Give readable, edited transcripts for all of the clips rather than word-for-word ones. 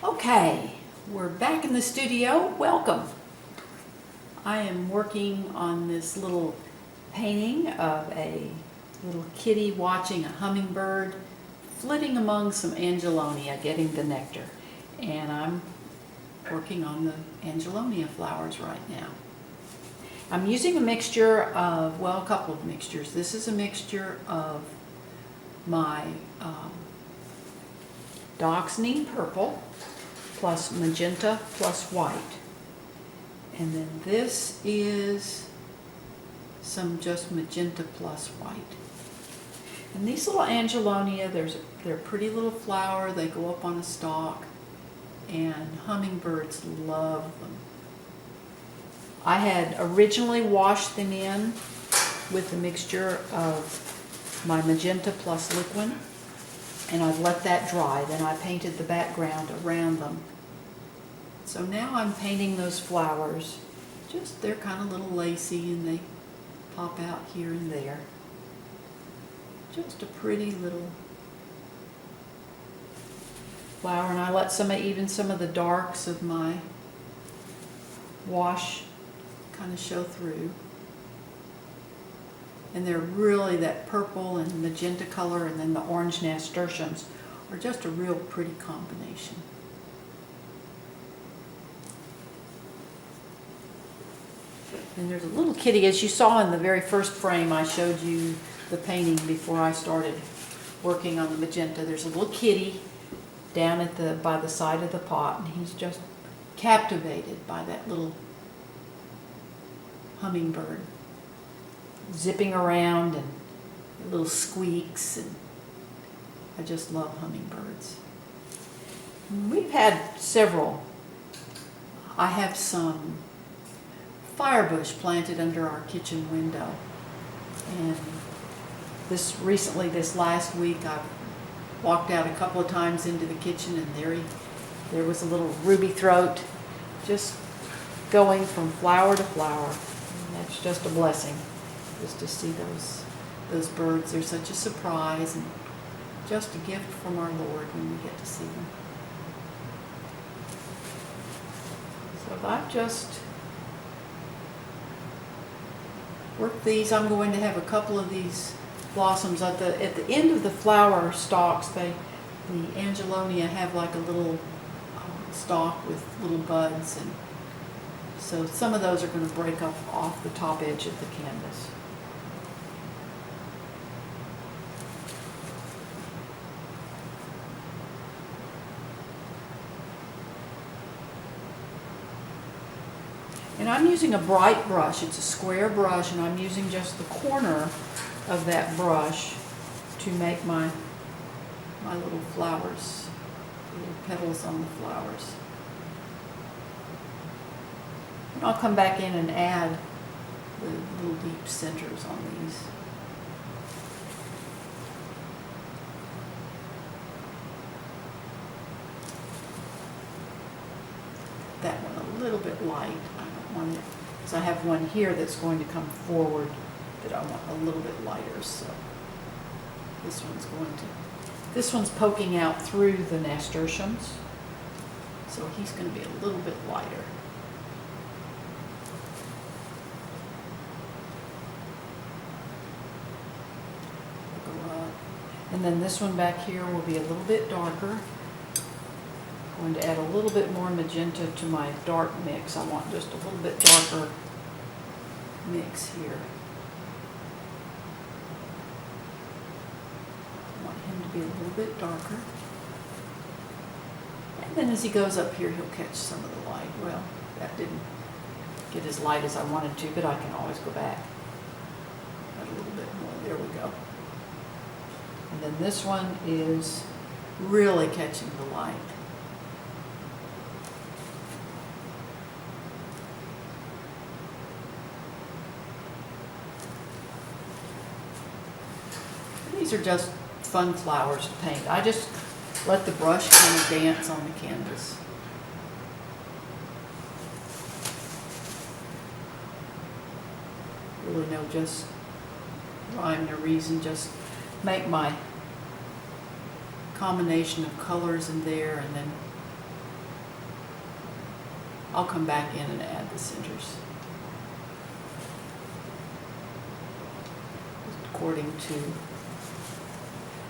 Okay, we're back in the studio. Welcome. I am working on this little painting of a little kitty watching a hummingbird flitting among some Angelonia getting the nectar. And I'm working on the Angelonia flowers right now. I'm using a mixture of, well, a couple of mixtures. This is a mixture of my Dioxazine purple plus magenta plus white. And then this is some just magenta plus white. And these little Angelonia, they're a pretty little flower. They go up on a stalk, and hummingbirds love them. I had originally washed them in with a mixture of my magenta plus liquid, and I've let that dry. Then I painted the background around them. So now I'm painting those flowers. Just, they're kind of a little lacy and they pop out here and there. Just a pretty little flower, and I let even some of the darks of my wash kind of show through. And they're really, that purple and magenta color and then the orange nasturtiums are just a real pretty combination. And there's a little kitty, as you saw in the very first frame. I showed you the painting before I started working on the magenta. There's a little kitty down by the side of the pot, and he's just captivated by that little hummingbird zipping around and little squeaks, and I just love hummingbirds. We've had several. I have some firebush planted under our kitchen window, and this last week I walked out a couple of times into the kitchen, and there was a little ruby throat just going from flower to flower, and that's just a blessing, just to see those birds. They're such a surprise and just a gift from our Lord when we get to see them. So I've just worked these. I'm going to have a couple of these blossoms at the end of the flower stalks. The Angelonia have like a little stalk with little buds, and so some of those are going to break up off the top edge of the canvas. And I'm using a bright brush. It's a square brush, and I'm using just the corner of that brush to make my little flowers, little petals on the flowers. And I'll come back in and add the little deep centers on these. That one a little bit light. I don't want it, because I have one here that's going to come forward that I want a little bit lighter, so this one's poking out through the nasturtiums, so he's going to be a little bit lighter. Go up. And then this one back here will be a little bit darker. I'm going to add a little bit more magenta to my dark mix. I want just a little bit darker mix here. I want him to be a little bit darker. And then as he goes up here, he'll catch some of the light. Well, that didn't get as light as I wanted to, but I can always go back. Add a little bit more. There we go. And then this one is really catching the light. These are just fun flowers to paint. I just let the brush kind of dance on the canvas. Really no just rhyme or reason, just make my combination of colors in there, and then I'll come back in and add the centers according to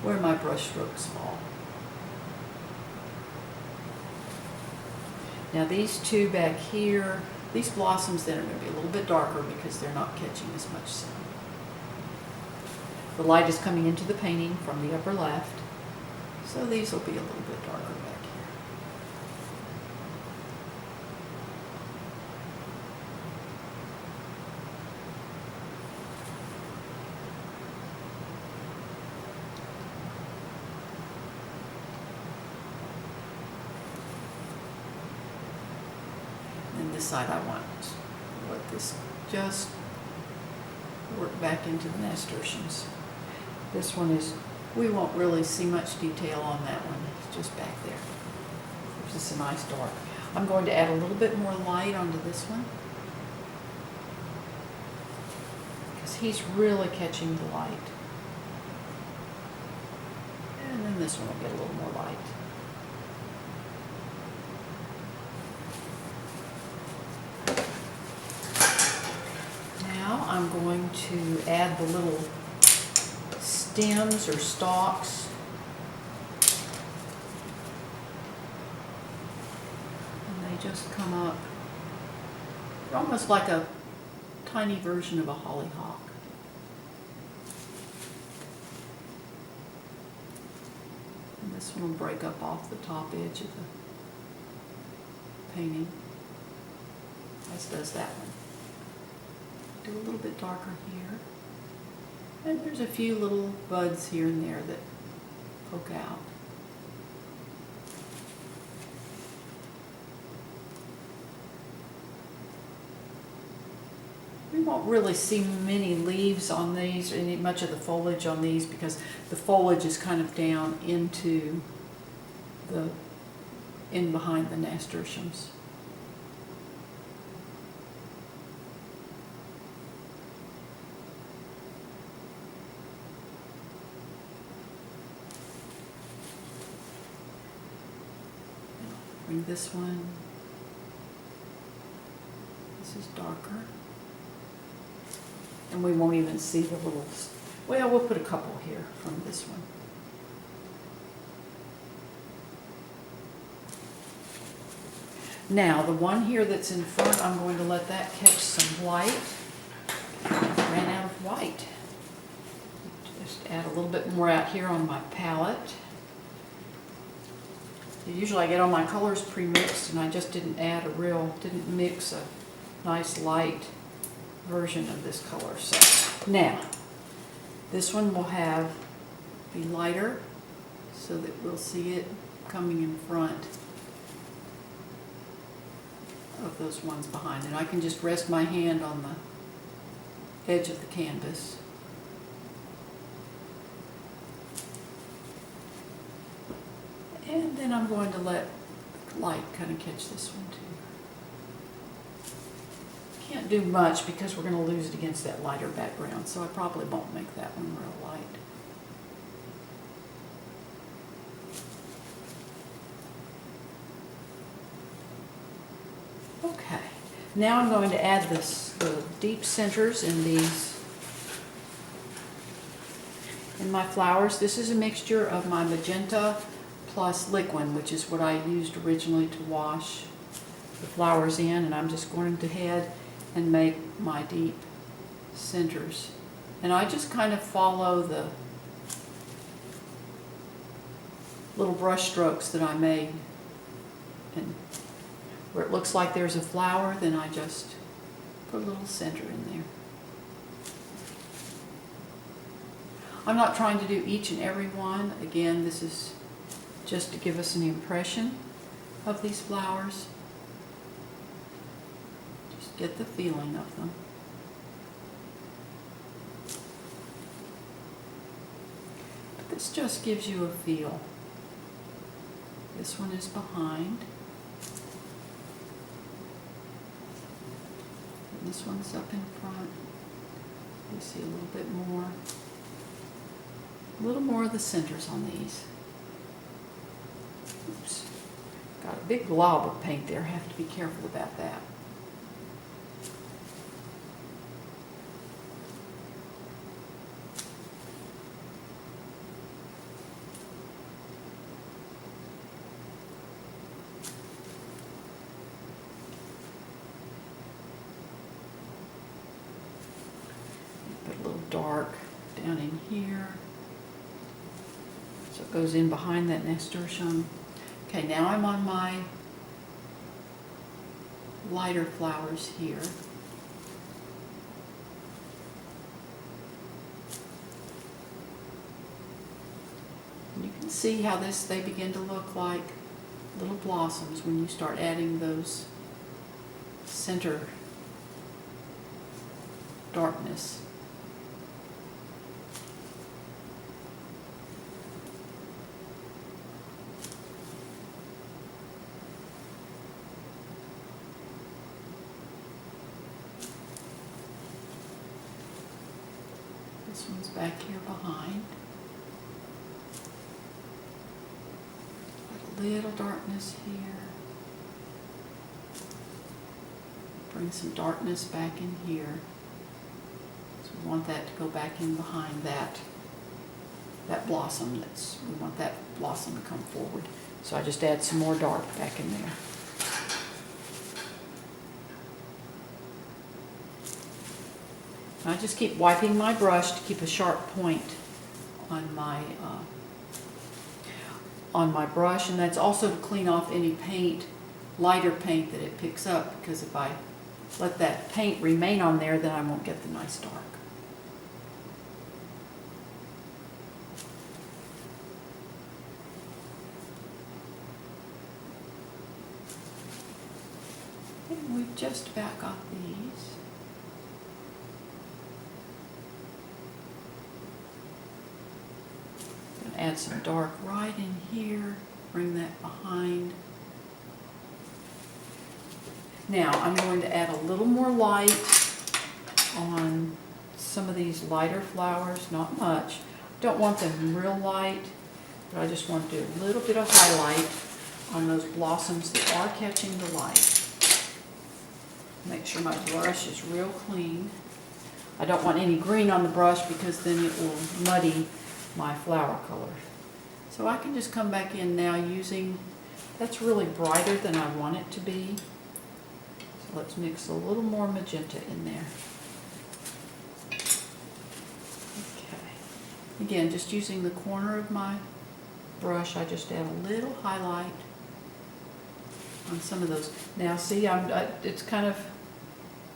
where my brush strokes fall. Now these two back here, these blossoms then are going to be a little bit darker because they're not catching as much sun. The light is coming into the painting from the upper left, so these will be a little bit darker back here. And this side I want to let this just work back into the nasturtiums. This one is, we won't really see much detail on that one. It's just back there. It's just a nice dark. I'm going to add a little bit more light onto this one because he's really catching the light. And then this one will get a little more light. Now I'm going to add the little stems or stalks. And they just come up. They're almost like a tiny version of a hollyhock. And this one will break up off the top edge of the painting, as does that one. Do a little bit darker here. And there's a few little buds here and there that poke out. We won't really see many leaves on these, or much of the foliage on these, because the foliage is kind of down into the, in behind the nasturtiums. Bring this one. This is darker. And we won't even see the little, well, we'll put a couple here from this one. Now, the one here that's in front, I'm going to let that catch some white. Ran out of white. Just add a little bit more out here on my palette. Usually I get all my colors pre-mixed, and I just didn't mix a nice light version of this color. So now, this one will be lighter so that we'll see it coming in front of those ones behind it. I can just rest my hand on the edge of the canvas. And then I'm going to let light kind of catch this one too. Can't do much because we're going to lose it against that lighter background, so I probably won't make that one real light. Okay, now I'm going to add the deep centers in these. In my flowers, this is a mixture of my magenta plus liquid, which is what I used originally to wash the flowers in, and I'm just going to head and make my deep centers. And I just kind of follow the little brush strokes that I made. And where it looks like there's a flower, then I just put a little center in there. I'm not trying to do each and every one. Again, this is just to give us an impression of these flowers. Just get the feeling of them. But this just gives you a feel. This one is behind. And this one's up in front. You see a little more of the centers on these. Oops, got it big glob of paint there. I have to be careful about that. Put a little dark down in here. So it goes in behind that nasturtium. Okay, now I'm on my lighter flowers here. And you can see how they begin to look like little blossoms when you start adding those center darkness. This one's back here behind. Put a little darkness here. Bring some darkness back in here. So we want that to go back in behind that blossom. We want that blossom to come forward. So I just add some more dark back in there. I just keep wiping my brush to keep a sharp point on my brush, and that's also to clean off any paint, lighter paint that it picks up, because if I let that paint remain on there, then I won't get the nice dark. And we've just about got these. Add some dark right in here, bring that behind. Now I'm going to add a little more light on some of these lighter flowers, not much. Don't want them real light, but I just want to do a little bit of highlight on those blossoms that are catching the light. Make sure my brush is real clean. I don't want any green on the brush because then it will muddy my flower color. So I can just come back in now using, that's really brighter than I want it to be. So let's mix a little more magenta in there. Okay. Again, just using the corner of my brush, I just add a little highlight on some of those. Now see, it's kind of,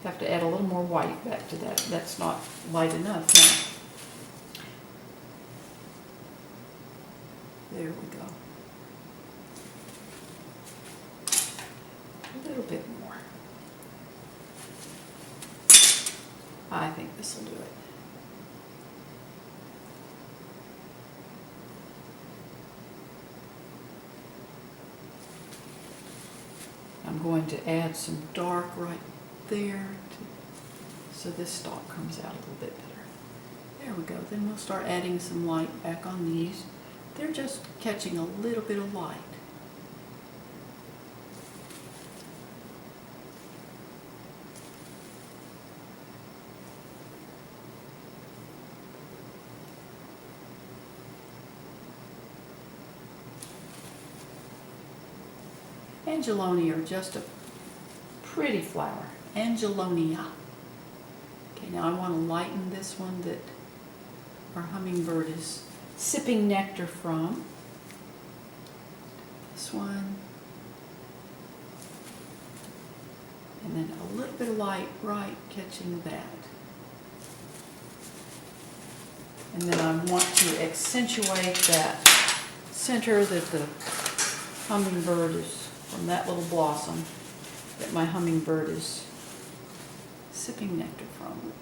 have to add a little more white back to that. That's not light enough now. There we go. A little bit more. I think this will do it. I'm going to add some dark right there so this stalk comes out a little bit better. There we go. Then we'll start adding some light back on these. They're just catching a little bit of light. Angelonia are just a pretty flower. Angelonia. Okay, now I want to lighten this one that our hummingbird is sipping nectar from. This one. And then a little bit of light right catching that. And then I want to accentuate that center that the hummingbird is, from that little blossom that my hummingbird is sipping nectar from.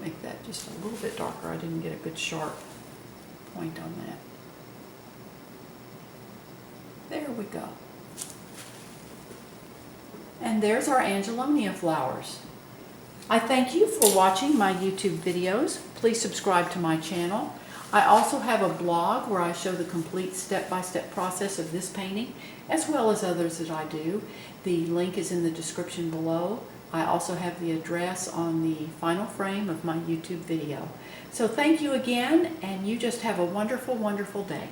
Make that just a little bit darker. I didn't get a good sharp point on that. There we go. And there's our Angelonia flowers. I thank you for watching my YouTube videos. Please subscribe to my channel. I also have a blog where I show the complete step-by-step process of this painting, as well as others that I do. The link is in the description below. I also have the address on the final frame of my YouTube video. So thank you again, and you just have a wonderful, wonderful day.